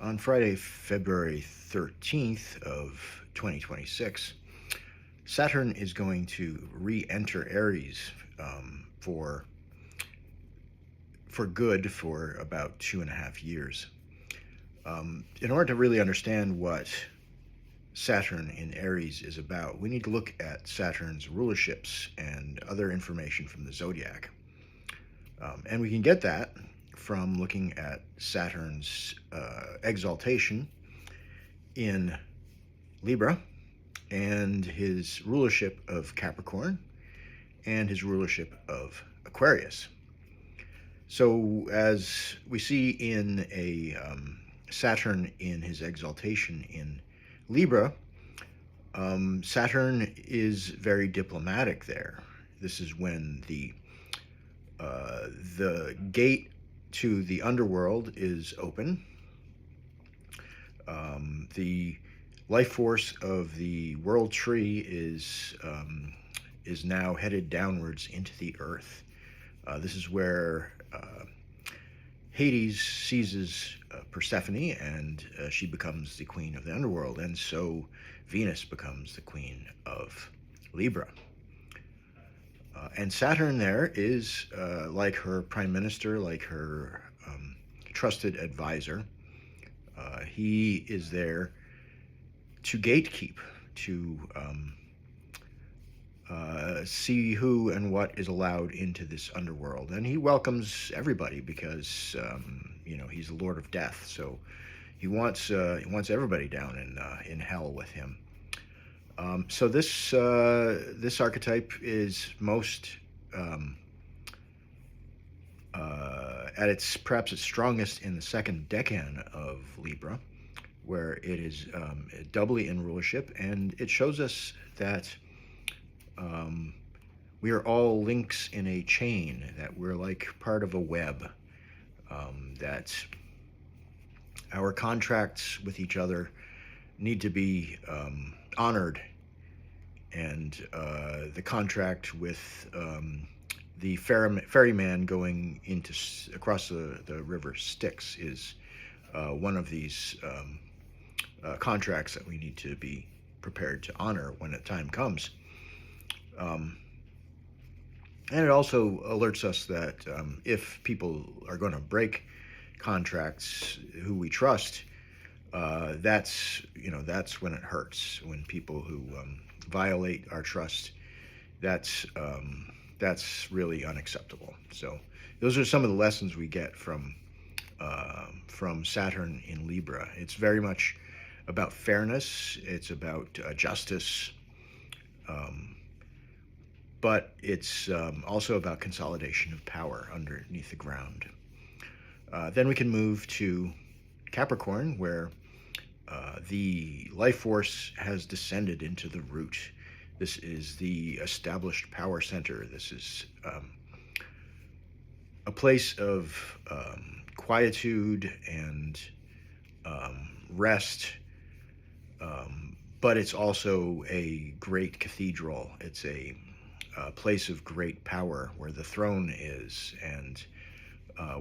On Friday, February 13th of 2026, Saturn is going to re-enter Aries for good for about 2.5 years. In order to really understand what Saturn in Aries is about, we need to look at Saturn's rulerships and other information from the zodiac. And we can get that from looking at Saturn's exaltation in Libra, and his rulership of Capricorn, and his rulership of Aquarius. So, as we see in a Saturn in his exaltation in Libra, Saturn is very diplomatic there. This is when the gate to the underworld is open. The life force of the world tree is now headed downwards into the earth. This is where Hades seizes Persephone, and she becomes the queen of the underworld, and so Venus becomes the queen of Libra. And Saturn there is like her prime minister, like her trusted advisor. He is there to gatekeep, to see who and what is allowed into this underworld. And he welcomes everybody because, he's the Lord of Death. So he wants everybody down in hell with him. So this archetype is most at its perhaps its strongest in the second decan of Libra, where it is doubly in rulership, and it shows us that we are all links in a chain, that we're like part of a web, that our contracts with each other need to be honored, and the contract with the ferryman going across the river Styx is one of these contracts that we need to be prepared to honor when the time comes. And it also alerts us that if people are going to break contracts who we trust, that's when it hurts. When people who violate our trust, that's really unacceptable. So those are some of the lessons we get from Saturn in Libra. It's very much about fairness. It's about justice. But it's also about consolidation of power underneath the ground. Then we can move to Capricorn, where the life force has descended into the root. This is the established power center. This is a place of quietude and rest, but it's also a great cathedral. It's a place of great power where the throne is, and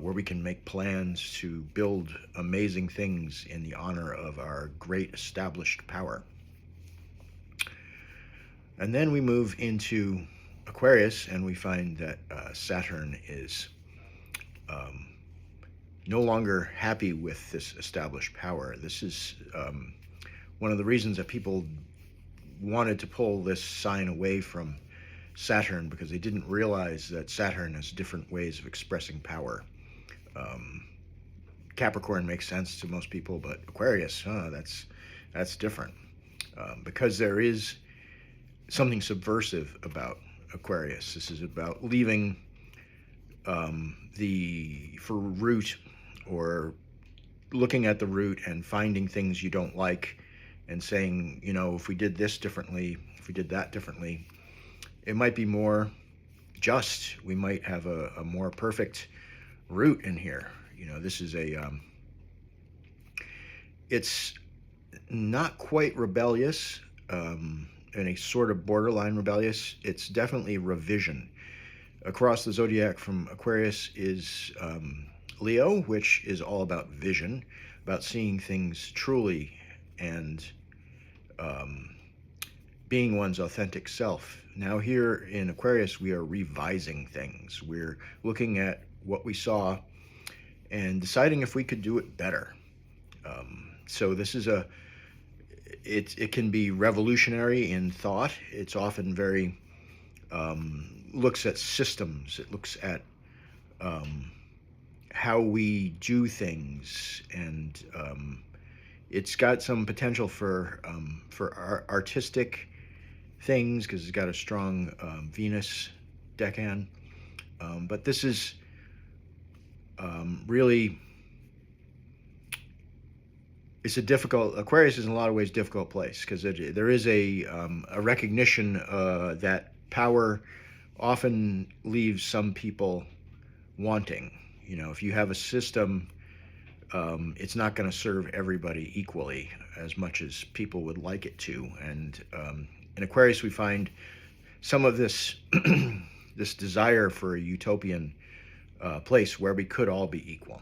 where we can make plans to build amazing things in the honor of our great established power. And then we move into Aquarius, and we find that Saturn is no longer happy with this established power. This is one of the reasons that people wanted to pull this sign away from Saturn, because they didn't realize that Saturn has different ways of expressing power. Capricorn makes sense to most people, but Aquarius, that's different, because there is something subversive about Aquarius. This is about leaving for root, or looking at the root and finding things you don't like and saying, if we did this differently, if we did that differently, it might be more just. We might have a more perfect root in here. This is it's not quite rebellious, and a sort of borderline rebellious. It's definitely revision. Across the zodiac from Aquarius is Leo, which is all about vision. about seeing things truly and um, being one's authentic self. Now, here in Aquarius, we are revising things. We're looking at what we saw and deciding if we could do it better. So this is it can be revolutionary in thought. It's often very looks at systems. It looks at um, how we do things, and it's got some potential for artistic things because it's got a strong Venus decan. But this is really, it's a difficult, Aquarius is in a lot of ways difficult place because there is a recognition that power often leaves some people wanting. You know, if you have a system, it's not going to serve everybody equally as much as people would like it to. And in Aquarius, we find some of this this desire for a utopian place where we could all be equal.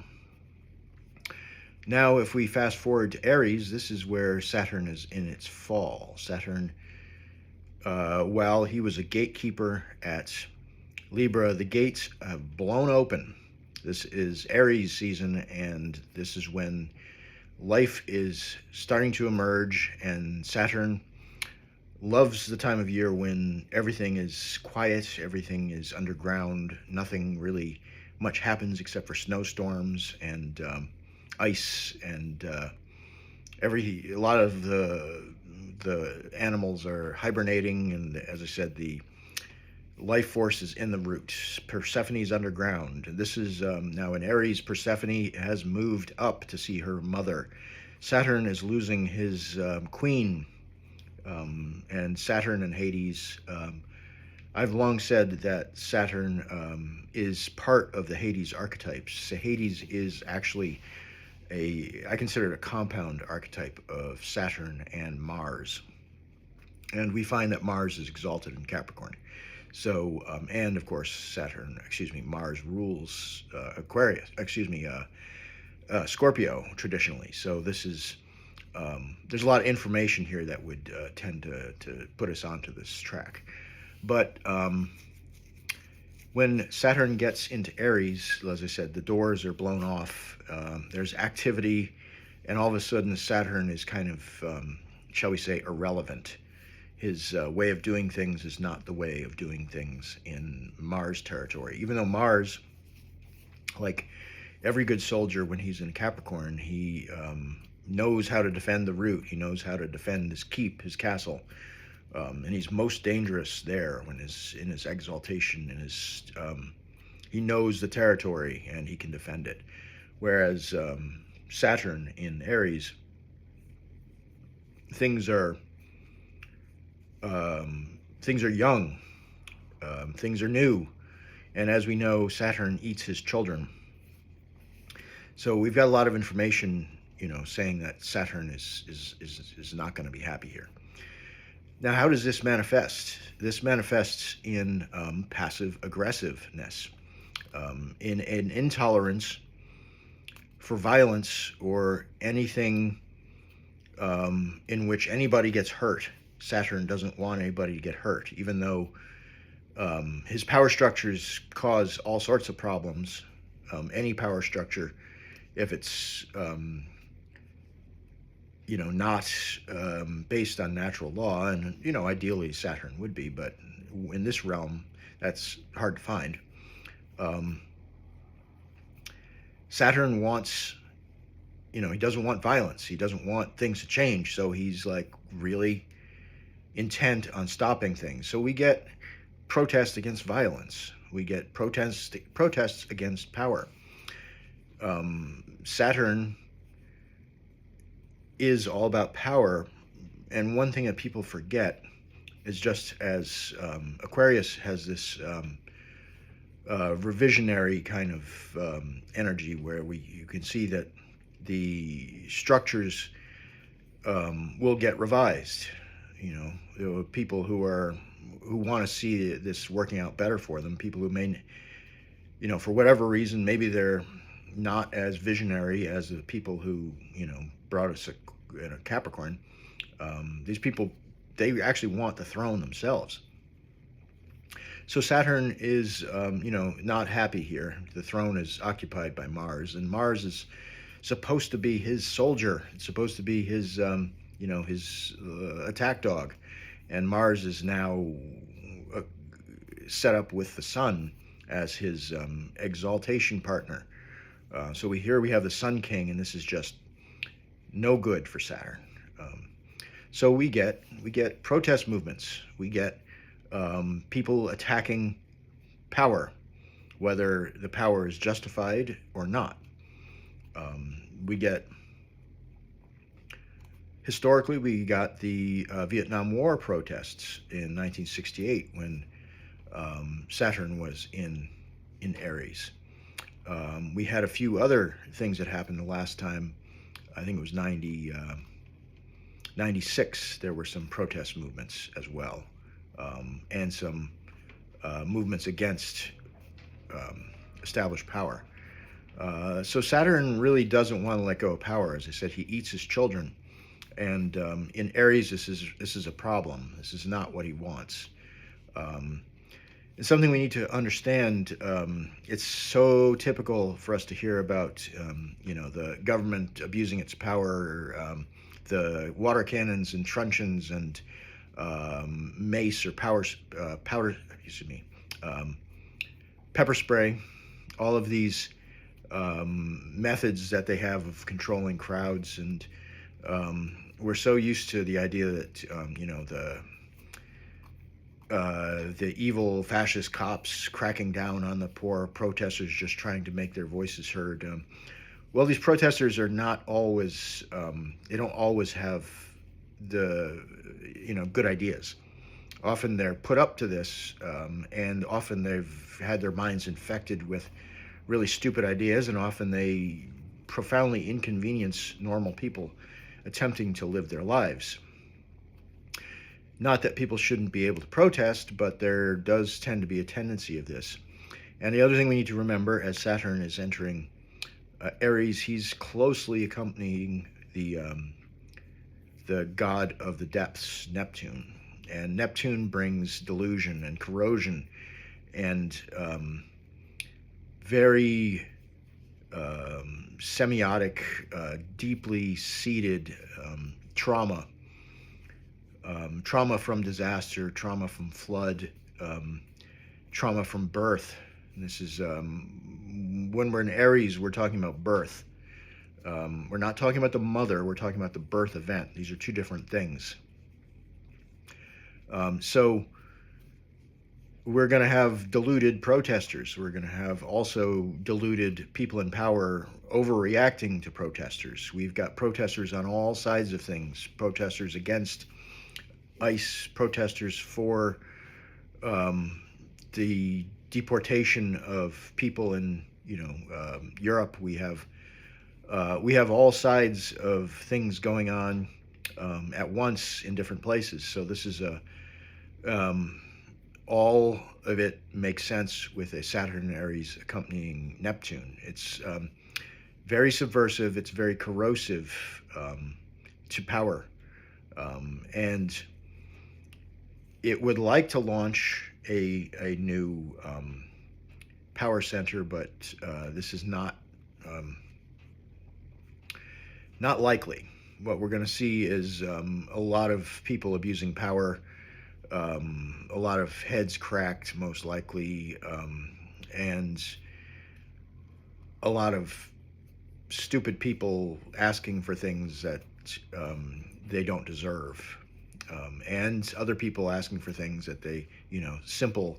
Now, if we fast forward to Aries, this is where Saturn is in its fall. Saturn, while he was a gatekeeper at Libra, the gates have blown open. This is Aries season, and this is when life is starting to emerge, and Saturn loves the time of year when everything is quiet, everything is underground, nothing really much happens except for snowstorms and ice, and a lot of the animals are hibernating, and as I said, the life force is in the roots. Persephone's underground. This is now in Aries. Persephone has moved up to see her mother. Saturn is losing his queen, and Saturn and Hades. I've long said that Saturn is part of the Hades archetypes. So Hades is actually I consider it a compound archetype of Saturn and Mars. And we find that Mars is exalted in Capricorn. So, and of course, Mars rules Scorpio traditionally. So this is, there's a lot of information here that would tend to put us onto this track. But when Saturn gets into Aries, as I said, the doors are blown off. There's activity, and all of a sudden Saturn is kind of, shall we say, irrelevant. His way of doing things is not the way of doing things in Mars territory. Even though Mars, like every good soldier when he's in Capricorn, he knows how to defend the route. He knows how to defend his keep, his castle. And he's most dangerous there when in his exaltation, he knows the territory and he can defend it. Whereas Saturn in Aries, things are young, things are new, and as we know, Saturn eats his children. So we've got a lot of information, saying that Saturn is not going to be happy here. Now, how does this manifest? This manifests in passive aggressiveness, in an intolerance for violence or anything in which anybody gets hurt. Saturn doesn't want anybody to get hurt, even though his power structures cause all sorts of problems. Any power structure, if it's not based on natural law, and ideally Saturn would be, but in this realm, that's hard to find. Saturn wants, he doesn't want violence. He doesn't want things to change, so he's like really intent on stopping things. So we get protests against violence. We get protests against power. Saturn is all about power, and one thing that people forget is just as Aquarius has this revisionary kind of energy where you can see that the structures will get revised. There are people who want to see this working out better for them. People who may, for whatever reason, maybe they're not as visionary as the people who, brought us a Capricorn. These people, they actually want the throne themselves. So Saturn is, not happy here. The throne is occupied by Mars, and Mars is supposed to be his soldier. It's supposed to be his, his attack dog. And Mars is now uh, set up with the Sun as his exaltation partner. So we have the Sun King, and this is just no good for Saturn. Um, so we get protest movements. We get people attacking power, whether the power is justified or not. We get historically we got the Vietnam War protests in 1968 when Saturn was in Aries. We had a few other things that happened the last time. I think it was 96. There were some protest movements as well, and some movements against established power. So Saturn really doesn't want to let go of power. As I said, he eats his children, and in Aries, this is a problem. This is not what he wants. Um, it's something we need to understand. It's so typical for us to hear about, the government abusing its power, the water cannons and truncheons and mace or powder, excuse me, um, pepper spray, all of these methods that they have of controlling crowds, and we're so used to the idea that the evil fascist cops cracking down on the poor protesters just trying to make their voices heard. Well, these protesters are not always, they don't always have the, good ideas. Often they're put up to this, and often they've had their minds infected with really stupid ideas, and often they profoundly inconvenience normal people attempting to live their lives. Not that people shouldn't be able to protest, but there does tend to be a tendency of this. And the other thing we need to remember as Saturn is entering Aries, he's closely accompanying the god of the depths, Neptune. And Neptune brings delusion and corrosion and very semiotic, deeply seated trauma. Trauma from disaster, trauma from flood, trauma from birth. And this is when we're in Aries, we're talking about birth. We're not talking about the mother, we're talking about the birth event. These are two different things. So we're going to have deluded protesters. We're going to have also deluded people in power overreacting to protesters. We've got protesters on all sides of things, protesters against ICE, protesters for the deportation of people in Europe. We have all sides of things going on at once in different places. So this is all of it makes sense with a Saturn Aries accompanying Neptune. It's very subversive. It's very corrosive to power, and it would like to launch a new power center, but this is not likely. What we're going to see is a lot of people abusing power, a lot of heads cracked, most likely, and a lot of stupid people asking for things that they don't deserve, and other people asking for things that they, simple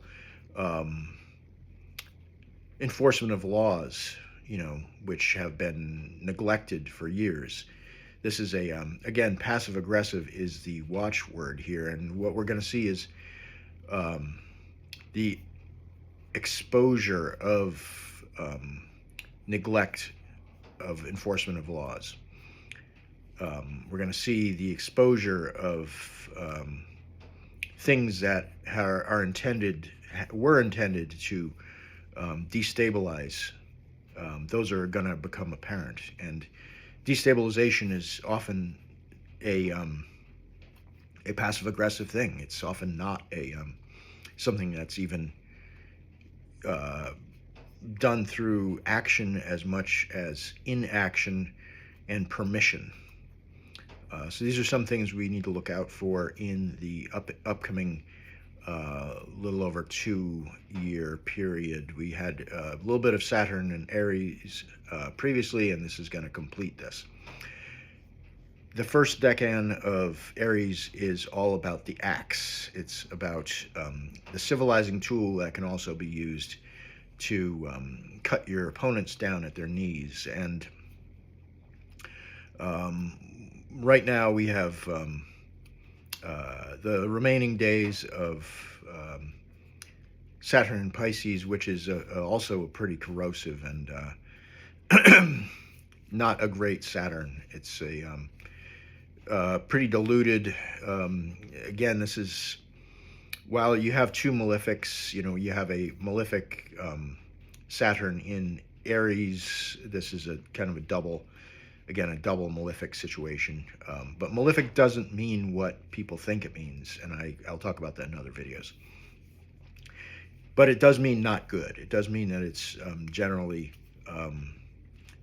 enforcement of laws, which have been neglected for years. This is again, passive aggressive is the watchword here, and what we're going to see is the exposure of neglect of enforcement of laws. We're going to see the exposure of things that were intended to destabilize those are going to become apparent. And destabilization is often a a passive aggressive thing. It's often not a something that's even uh, done through action as much as inaction and permission. So these are some things we need to look out for in the upcoming little over 2 year period. We had a little bit of Saturn and Aries previously, and this is going to complete this. The first decan of Aries is all about the axe. It's about the civilizing tool that can also be used to cut your opponents down at their knees. And right now we have the remaining days of Saturn in Pisces, which is also pretty corrosive and not a great Saturn. It's a pretty diluted. Again, this is, while you have two malefics, you know, you have a malefic Saturn in Aries. This is a kind of a double, again, a double malefic situation. But malefic doesn't mean what people think it means, and I'll talk about that in other videos. But it does mean not good. It does mean that it's generally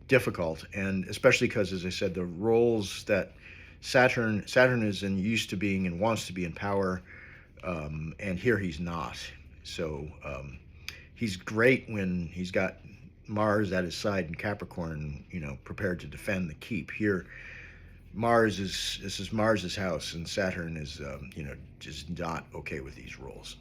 difficult, and especially because, as I said, the roles that Saturn is in, used to being and wants to be in power, and here he's not. So he's great when he's got Mars at his side in Capricorn, you know, prepared to defend the keep. Here, this is Mars's house, and Saturn is, you know, just not okay with these roles.